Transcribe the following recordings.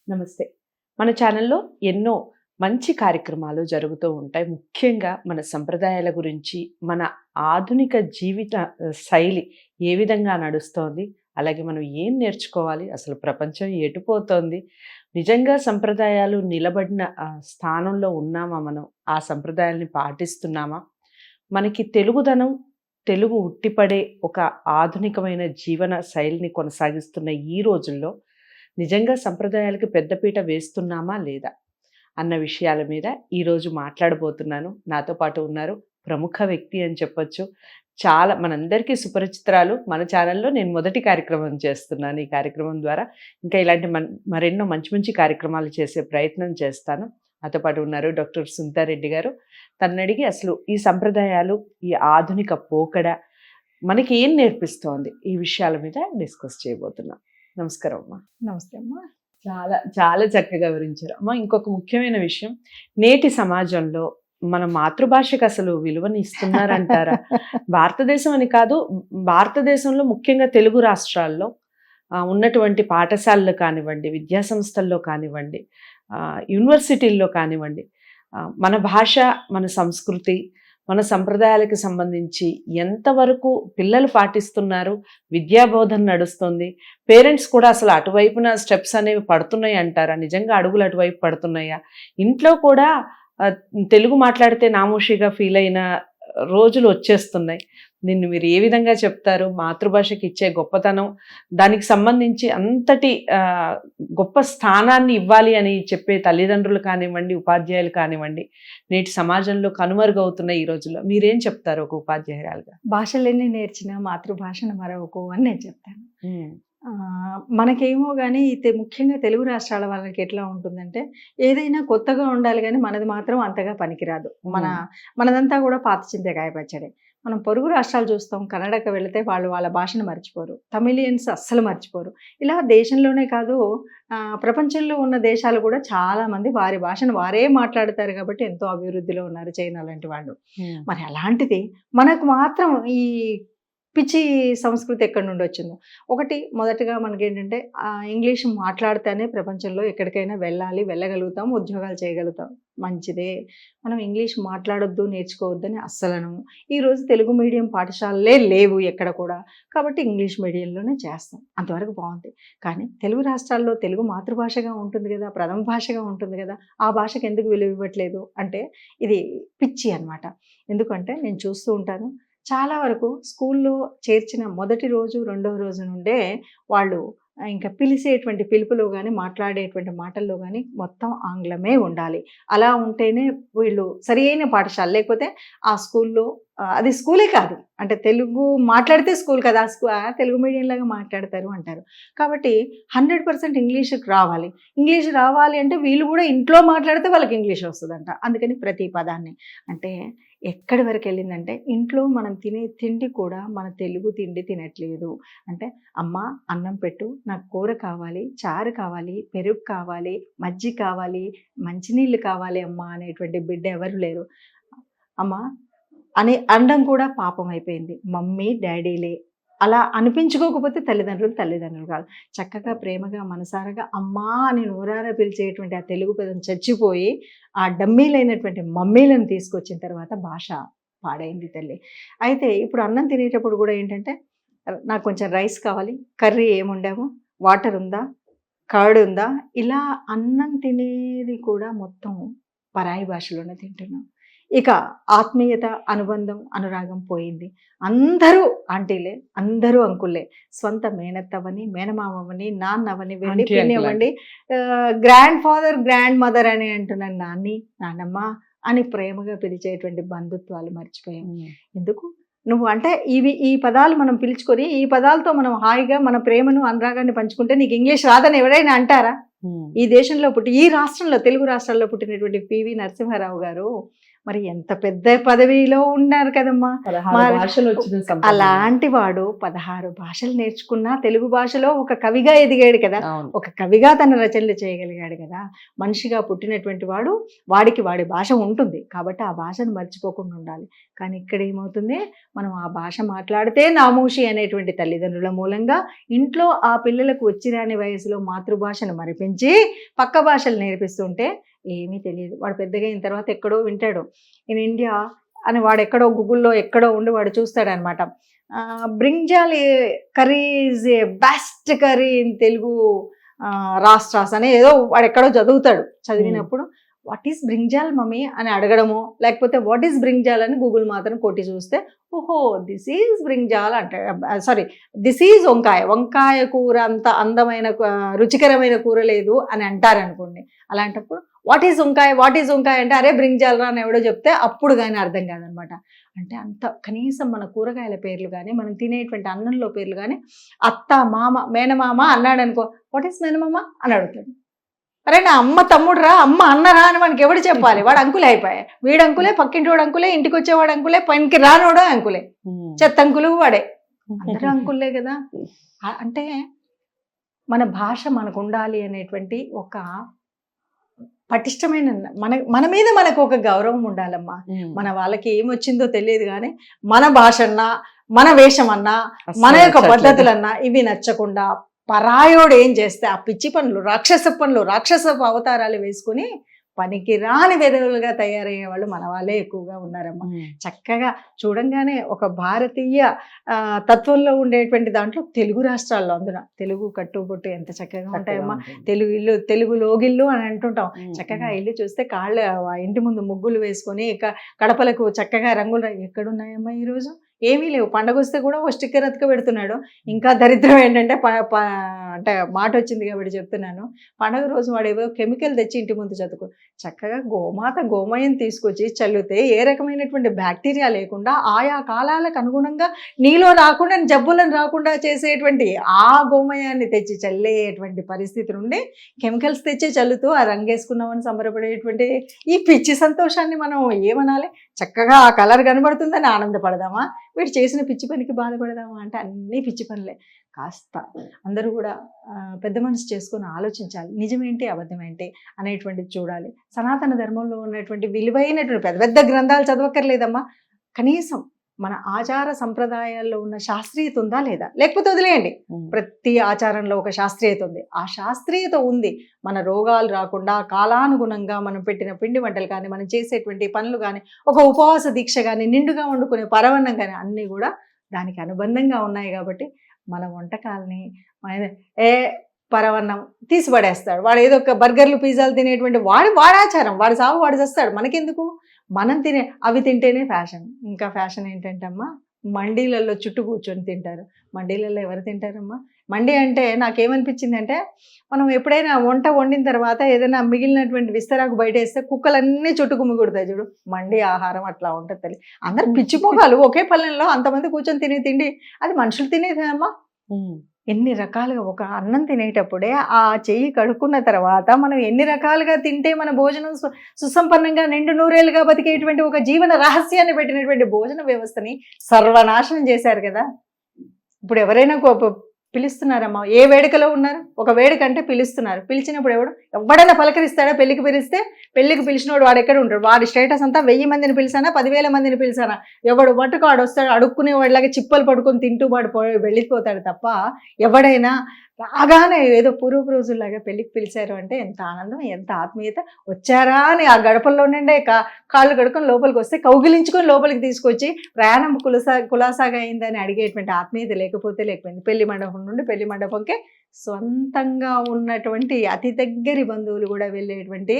నమస్తే. మన ఛానల్‌లో ఎన్నో మంచి కార్యక్రమాలు జరుగుతూ ఉంటాయి. ముఖ్యంగా మన సంప్రదాయాల గురించి, మన ఆధునిక జీవిత శైలి ఏ విధంగా నడుస్తోంది, అలాగే మనం ఏం నేర్చుకోవాలి, అసలు ప్రపంచం ఎటుపోతోంది, నిజంగా సంప్రదాయాలు నిలబడిన స్థానంలో ఉన్నామా మనం? ఆ సంప్రదాయాల్ని పాటిస్తున్నామా? మనకి తెలుగుదనం, తెలుగు ఉట్టిపడే ఒక ఆధునికమైన జీవన శైలిని కొనసాగిస్తున్న ఈ రోజుల్లో నిజంగా సంప్రదాయాలకి పెద్దపీట వేస్తున్నామా లేదా అన్న విషయాల మీద ఈరోజు మాట్లాడబోతున్నాను. నాతో పాటు ఉన్నారు ప్రముఖ వ్యక్తి అని చెప్పొచ్చు. చాలా మనందరికీ సుపరిచితురాలు. మన ఛానల్లో నేను మొదటి కార్యక్రమం చేస్తున్నాను. ఈ కార్యక్రమం ద్వారా ఇంకా ఇలాంటి మరెన్నో మంచి మంచి కార్యక్రమాలు చేసే ప్రయత్నం చేస్తాను. నాతో పాటు ఉన్నారు డాక్టర్ సునీతారెడ్డి గారు. తనడిగి అసలు ఈ సంప్రదాయాలు, ఈ ఆధునిక పోకడ మనకి ఏం నేర్పిస్తోంది, ఈ విషయాల మీద డిస్కస్ చేయబోతున్నాం. నమస్కారం అమ్మా. నమస్తే అమ్మా. చాలా చాలా చక్కగా వివరించారు అమ్మా. ఇంకొక ముఖ్యమైన విషయం, నేటి సమాజంలో మన మాతృభాషకు అసలు విలువని ఇస్తున్నారంటారా? భారతదేశం అని కాదు, భారతదేశంలో ముఖ్యంగా తెలుగు రాష్ట్రాల్లో ఉన్నటువంటి పాఠశాలలు కానివ్వండి, విద్యాసంస్థల్లో కానివ్వండి, యూనివర్సిటీల్లో కానివ్వండి, మన భాష, మన సంస్కృతి, మన సంప్రదాయాలకు సంబంధించి ఎంతవరకు పిల్లలు పాటిస్తున్నారు, విద్యాబోధన నడుస్తుంది, పేరెంట్స్ కూడా అసలు అటువైపున స్టెప్స్ అనేవి పడుతున్నాయి అంటారా? నిజంగా అడుగులు అటువైపు పడుతున్నాయా? ఇంట్లో కూడా తెలుగు మాట్లాడితే నామోషిగా ఫీల్ అయిన రోజులు వచ్చేస్తున్నాయి. దీన్ని మీరు ఏ విధంగా చెప్తారు? మాతృభాషకి ఇచ్చే గొప్పతనం, దానికి సంబంధించి అంతటి గొప్ప స్థానాన్ని ఇవ్వాలి అని చెప్పే తల్లిదండ్రులు కానివ్వండి, ఉపాధ్యాయులు కానివ్వండి, నేటి సమాజంలో కనుమరుగవుతున్న ఈ రోజుల్లో మీరేం చెప్తారు ఒక ఉపాధ్యాయురాలుగా? భాషలన్నీ నేర్చిన మాతృభాషను మరొకకు అని నేను చెప్తాను. మనకేమో కానీ ముఖ్యంగా తెలుగు రాష్ట్రాల వాళ్ళకి ఎట్లా ఉంటుందంటే, ఏదైనా కొత్తగా ఉండాలి కానీ మనది మాత్రం అంతగా పనికిరాదు. మనదంతా కూడా పాత చింతకాయ పచ్చడి. మనం పొరుగు రాష్ట్రాలు చూస్తాం, కన్నడకు వెళితే వాళ్ళు వాళ్ళ భాషను మర్చిపోరు, తమిళియన్స్ అస్సలు మర్చిపోరు. ఇలా దేశంలోనే కాదు, ప్రపంచంలో ఉన్న దేశాలు కూడా చాలామంది వారి భాషను వారే మాట్లాడతారు కాబట్టి ఎంతో అభివృద్ధిలో ఉన్నారు చైనా లాంటి వాళ్ళు. మరి అలాంటిది మనకు మాత్రం ఈ పిచ్చి సంస్కృతి ఎక్కడి నుండి వచ్చిందో. మొదటగా మనకేంటంటే ఇంగ్లీష్ మాట్లాడితేనే ప్రపంచంలో ఎక్కడికైనా వెళ్ళగలుగుతాం, ఉద్యోగాలు చేయగలుగుతాం. మంచిదే, మనం ఇంగ్లీష్ మాట్లాడొద్దు, నేర్చుకోవద్దని అస్సలను. ఈరోజు తెలుగు మీడియం పాఠశాలలే లేవు ఎక్కడ కూడా, కాబట్టి ఇంగ్లీష్ మీడియంలోనే చేస్తాం. అంతవరకు బాగుంది. కానీ తెలుగు రాష్ట్రాల్లో తెలుగు మాతృభాషగా ఉంటుంది కదా, ప్రథమ భాషగా ఉంటుంది కదా, ఆ భాషకు ఎందుకు విలువ ఇవ్వట్లేదు అంటే ఇది పిచ్చి అన్నమాట. ఎందుకంటే నేను చూస్తూ ఉంటాను, చాలా వరకు స్కూల్లో చేర్చిన మొదటి రోజు, రెండవ రోజు నుండే వాళ్ళు ఇంకా పిలిచేటువంటి పిలుపులో కానీ, మాట్లాడేటువంటి మాటల్లో కానీ మొత్తం ఆంగ్లమే ఉండాలి. అలా ఉంటేనే వీళ్ళు సరి అయిన పాఠశాల. లేకపోతే ఆ స్కూల్లో అది స్కూలే కాదు, అంటే తెలుగు మాట్లాడితే స్కూల్ కదా, తెలుగు మీడియం లాగా మాట్లాడతారు అంటారు. కాబట్టి 100% ఇంగ్లీష్కి రావాలి. ఇంగ్లీష్ రావాలి అంటే వీళ్ళు కూడా ఇంట్లో మాట్లాడితే వాళ్ళకి ఇంగ్లీష్ వస్తుందంట. అందుకని ప్రతి పదాన్ని అంటే ఎక్కడి వరకు వెళ్ళిందంటే, ఇంట్లో మనం తినే తిండి కూడా మన తెలుగు తిండి తినట్లేదు. అంటే అమ్మ అన్నం పెట్టు, నాకు కూర కావాలి, చారు కావాలి, పెరుగు కావాలి, మజ్జిగ కావాలి, మంచినీళ్ళు కావాలి అమ్మ అనేటువంటి బిడ్డ ఎవరు లేరు. అమ్మ అని అనడం కూడా పాపం అయిపోయింది. మమ్మీ డాడీలే అలా అనిపించుకోకపోతే తల్లిదండ్రులు కాదు. చక్కగా ప్రేమగా మనసారగా అమ్మా అని నోరారా పిలిచేటువంటి ఆ తెలుగు పదం చచ్చిపోయి ఆ డమ్మీలైనటువంటి మమ్మీలను తీసుకొచ్చిన తర్వాత భాష పాడైంది తల్లి. అయితే ఇప్పుడు అన్నం తినేటప్పుడు కూడా ఏంటంటే, నాకు కొంచెం రైస్ కావాలి, కర్రీ ఏముండాము, వాటర్ ఉందా, కర్డ్ ఉందా, ఇలా అన్నం తినేది కూడా మొత్తం పరాయి భాషలోనే తింటున్నాం. ఇక ఆత్మీయత, అనుబంధం, అనురాగం పోయింది. అందరూ ఆంటీలే, అందరూ అంకుల్లే. స్వంత మేనత్తవని, మేనమామవని, నాన్నవని, వెళ్ళి పిన్నవ్వండి, గ్రాండ్ ఫాదర్, గ్రాండ్ మదర్ అని అంటున్నాను, నాన్ని, నాన్నమ్మ అని ప్రేమగా పిలిచేటువంటి బంధుత్వాలు మర్చిపోయాం. ఎందుకు నువ్వు అంటే ఈ పదాలు మనం పిలుచుకొని, ఈ పదాలతో మనం హాయిగా మన ప్రేమను, అనురాగాన్ని పంచుకుంటే నీకు ఇంగ్లీష్ రాదని ఎవరైనా అంటారా? ఈ దేశంలో ఈ రాష్ట్రంలో, తెలుగు రాష్ట్రాల్లో పుట్టినటువంటి పివి నరసింహారావు గారు మరి ఎంత పెద్ద పదవిలో ఉన్నారు కదమ్మా. 16 మరి భాషలు వచ్చిన సంప్రదాయం. అలాంటి వాడు 16 భాషలు నేర్చుకున్నా తెలుగు భాషలో ఒక కవిగా ఎదిగాడు కదా, అవును. ఒక కవిగా తన రచనలు చేయగలిగాడు కదా. మనిషిగా పుట్టినటువంటి వాడు వాడి భాష ఉంటుంది కాబట్టి ఆ భాషను మర్చిపోకుండా ఉండాలి. కానీ ఇక్కడ ఏమవుతుంది, మనం ఆ భాష మాట్లాడితే నామూషి అనేటువంటి తల్లిదండ్రుల మూలంగా ఇంట్లో ఆ పిల్లలకు వచ్చిరాని వయసులో మాతృభాషను మరిపించి పక్క భాషలు నేర్పిస్తుంటే ఏమీ తెలియదు. వాడు పెద్దగా అయిన తర్వాత ఎక్కడో వింటాడు ఇన్ ఇండియా అని, వాడు ఎక్కడో గూగుల్లో ఎక్కడో ఉండి వాడు చూస్తాడనమాట. Brinjal curry is a best curry in Telugu రాష్ట్రాస్ అని ఏదో వాడు ఎక్కడో చదువుతాడు. చదివినప్పుడు వాట్ ఈస్ బ్రింజాల్ మమ్మీ అని అడగడము, లేకపోతే వాట్ ఈస్ బ్రింజాల్ అని గూగుల్ మాత్రం కొట్టి చూస్తే ఓహో దిస్ ఈజ్ బ్రింజాల్ అంటే సారీ దిస్ ఈజ్ వంకాయ కూర అంత అందమైన రుచికరమైన కూర లేదు అని అంటారనుకోండి. అలాంటప్పుడు వాట్ ఈజ్ వంకాయ అంటే అరే బ్రింజాల్ రా అని ఎవడో చెప్తే అప్పుడు కానీ అర్థం కాదనమాట. అంటే అంత కనీసం మన కూరగాయల పేర్లు కానీ మనం తినేటువంటి అన్నంలో పేర్లు కానీ అత్త మామ మేనమామ అన్నాడు అనుకో, వాట్ ఈస్ మేనమామ అని అడుగుతాడు. అరే నా అమ్మ తమ్ముడు రా అమ్మ అన్నరా అని మనకి ఎవడు చెప్పాలి. వాడు అంకులే అయిపోయాయి. వీడు అంకులే, పక్కింటి వాడు అంకులే, ఇంటికి వచ్చేవాడు అంకులే, పనికి రానోడు అంకులే, చెత్త అంకులు వాడే, అందరూ అంకులే కదా. అంటే మన భాష మనకు ఉండాలి అనేటువంటి ఒక పటిష్టమైన మన మీద మనకు ఒక గౌరవం ఉండాలమ్మా. మన వాళ్ళకి ఏమొచ్చిందో తెలియదు కానీ మన భాషన్నా మన వేషమన్నా మన యొక్క పద్ధతులన్నా ఇవి నచ్చకుండా పరాయోడు ఏం చేస్తే ఆ పిచ్చి పనులు రాక్షస అవతారాలు వేసుకుని పనికి రాని వెధవులుగా తయారయ్యే వాళ్ళు మన వాళ్ళే ఎక్కువగా ఉన్నారమ్మా. చక్కగా చూడంగానే ఒక భారతీయ తత్వంలో ఉండేటువంటి దాంట్లో తెలుగు రాష్ట్రాల్లో అందున తెలుగు కట్టుబొట్టు ఎంత చక్కగా ఉంటాయమ్మా. తెలుగు ఇల్లు, తెలుగు లోగిల్లు అని అంటుంటాం. చక్కగా ఇల్లు చూస్తే కాళ్ళ ఇంటి ముందు ముగ్గులు వేసుకొని కడపలకు చక్కగా రంగులు ఎక్కడున్నాయమ్మా ఈరోజు? ఏమీ లేవు. పండగ వస్తే కూడా ఓ స్టిక్కర్ అతుక పెడుతున్నాడు. ఇంకా దరిద్రం ఏంటంటే అంటే మాట వచ్చింది కాబట్టి చెప్తున్నాను, పండగ రోజు వాడు ఏవో కెమికల్ తెచ్చి ఇంటి ముందు చదువుకో. చక్కగా గోమయం తీసుకొచ్చి చల్లితే ఏ రకమైనటువంటి బ్యాక్టీరియా లేకుండా ఆయా కాలాలకు అనుగుణంగా నీలో రాకుండా జబ్బులను రాకుండా చేసేటువంటి ఆ గోమయాన్ని తెచ్చి చల్లేటువంటి పరిస్థితి నుండి కెమికల్స్ తెచ్చి చల్లుతూ ఆ రంగేసుకున్నామని సంబరపడేటువంటి ఈ పిచ్చి సంతోషాన్ని మనం ఏమనాలి? చక్కగా ఆ కలర్ కనబడుతుందని ఆనందపడదామా? వీడు చేసిన పిచ్చి పనికి బాధపడదామా అంటే అన్నీ పిచ్చి పనులే. కాస్త అందరూ కూడా పెద్ద మనసు చేసుకొని ఆలోచించాలి. నిజమేంటి అబద్ధమేంటి అనేటువంటిది చూడాలి. సనాతన ధర్మంలో ఉన్నటువంటి విలువైనటువంటి పెద్ద పెద్ద గ్రంథాలు చదవక్కర్లేదమ్మా. కనీసం మన ఆచార సంప్రదాయాల్లో ఉన్న శాస్త్రీయత ఉందా లేదా? లేకపోతే వదిలేయండి. ప్రతి ఆచారంలో ఒక శాస్త్రీయత ఉంది. ఆ శాస్త్రీయత ఉంది. మన రోగాలు రాకుండా కాలానుగుణంగా మనం పెట్టిన పిండి వంటలు కానీ, మనం చేసేటువంటి పనులు కానీ, ఒక ఉపవాస దీక్ష కానీ, నిండుగా వండుకునే పరవన్నం కానీ అన్నీ కూడా దానికి అనుబంధంగా ఉన్నాయి. కాబట్టి మన వంటకాలని పరవన్నం తీసి పడేస్తాడు వాడు. ఏదో ఒక బర్గర్లు పిజ్జాలు తినేటువంటి వాడి ఆచారం, వాడి సాగు వాడు చేస్తాడు. మనకెందుకు? మనం అవి తింటేనే ఫ్యాషన్. ఇంకా ఫ్యాషన్ ఏంటంటే అమ్మా మండీలలో చుట్టూ కూర్చొని తింటారు. మండీలలో ఎవరు తింటారమ్మా? మండీ అంటే నాకేమనిపించింది అంటే, మనం ఎప్పుడైనా వంట వండిన తర్వాత ఏదైనా మిగిలినటువంటి విస్తరాకు బయట వేస్తే కుక్కలన్నీ చుట్టూ కుమ్మికొడతాయి చూడు. మండీ ఆహారం అట్లా ఉంటుంది తల్లి. అందరు పిచ్చిపోగాలు ఒకే పల్లెల్లో అంతమంది కూర్చొని తినే తిండి అది మనుషులు తినేదేమ్మా. ఎన్ని రకాలుగా ఒక అన్నం తినేటప్పుడే ఆ చెయ్యి కడుక్కున్న తర్వాత మనం ఎన్ని రకాలుగా తింటే మన భోజనం సుసంపన్నంగా నిండు నూరేళ్ళుగా బతికేటువంటి ఒక జీవన రహస్యాన్ని పెట్టినటువంటి భోజన వ్యవస్థని సర్వనాశనం చేశారు కదా. ఇప్పుడు ఎవరైనా పిలుస్తున్నారమ్మా, ఏ వేడుకలో ఉన్నారు? ఒక వేడుక అంటే పిలుస్తున్నారు. పిలిచినప్పుడు ఎవడైనా పలకరిస్తాడా? పెళ్లికి పిలిస్తే పెళ్లికి పిలిచినోడు వాడు ఎక్కడ ఉంటాడు? వాడి స్టేటస్ అంతా 1000 మందిని పిలిచానా 10,000 మందిని పిలిచానా? ఎవడు మట్టుకు వాడు వస్తాడు అడుక్కునే వాడిలాగా చిప్పలు పడుకొని తింటూ వాడు వెళ్ళిపోతాడు తప్ప ఎవడైనా రాగానే ఏదో పూర్వపు రోజుల్లాగా పెళ్లికి పిలిచారు అంటే ఎంత ఆనందం, ఎంత ఆత్మీయత. వచ్చారా అని ఆ గడపల్లో నుండే కాళ్ళు కడుక్కొని లోపలికి వస్తే కౌగిలించుకొని లోపలికి తీసుకొచ్చి ప్రయాణం కులాసాగా అయిందని అడిగేటువంటి ఆత్మీయత లేకపోయింది. పెళ్లి మండపం నుండి పెళ్లి మండపంకే సొంతంగా ఉన్నటువంటి అతి దగ్గరి బంధువులు కూడా వెళ్ళేటువంటి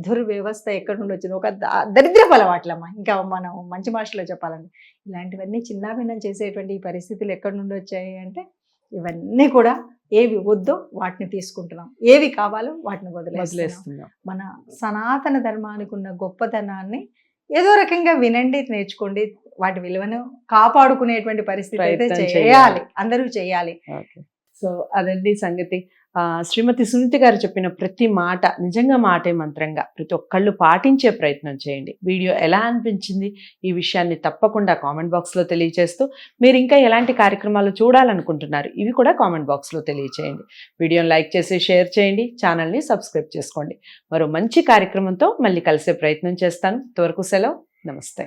దుర్వ్యవస్థ ఎక్కడి నుండి వచ్చింది? ఒక దరిద్రపు అలవాట్లమ్మా. ఇంకా మనం మంచి భాషలో చెప్పాలంటే ఇలాంటివన్నీ చిన్నాభిన్నం చేసేటువంటి ఈ పరిస్థితులు ఎక్కడి నుండి వచ్చాయి అంటే ఇవన్నీ కూడా ఏవి వద్దో వాటిని తీసుకుంటున్నాం, ఏవి కావాలో వాటిని వదిలేస్తున్నాం. మన సనాతన ధర్మానికి ఉన్న గొప్పతనాన్ని ఏదో రకంగా వినండి, నేర్చుకోండి, వాటి విలువను కాపాడుకునేటువంటి పరిస్థితి అయితే చేయాలి, అందరూ చేయాలి. సో అదండి సంగతి. శ్రీమతి సునీత గారు చెప్పిన ప్రతి మాట నిజంగా మాటే మంత్రంగా ప్రతి ఒక్కళ్ళు పాటించే ప్రయత్నం చేయండి. వీడియో ఎలా అనిపించింది ఈ విషయాన్ని తప్పకుండా కామెంట్ బాక్స్లో తెలియజేస్తూ, మీరు ఇంకా ఎలాంటి కార్యక్రమాలు చూడాలనుకుంటున్నారు ఇవి కూడా కామెంట్ బాక్స్లో తెలియజేయండి. వీడియోని లైక్ చేసి షేర్ చేయండి, ఛానల్ని సబ్స్క్రైబ్ చేసుకోండి. మరో మంచి కార్యక్రమంతో మళ్ళీ కలిసే ప్రయత్నం చేస్తాను. ఇంతవరకు సెలవు. నమస్తే.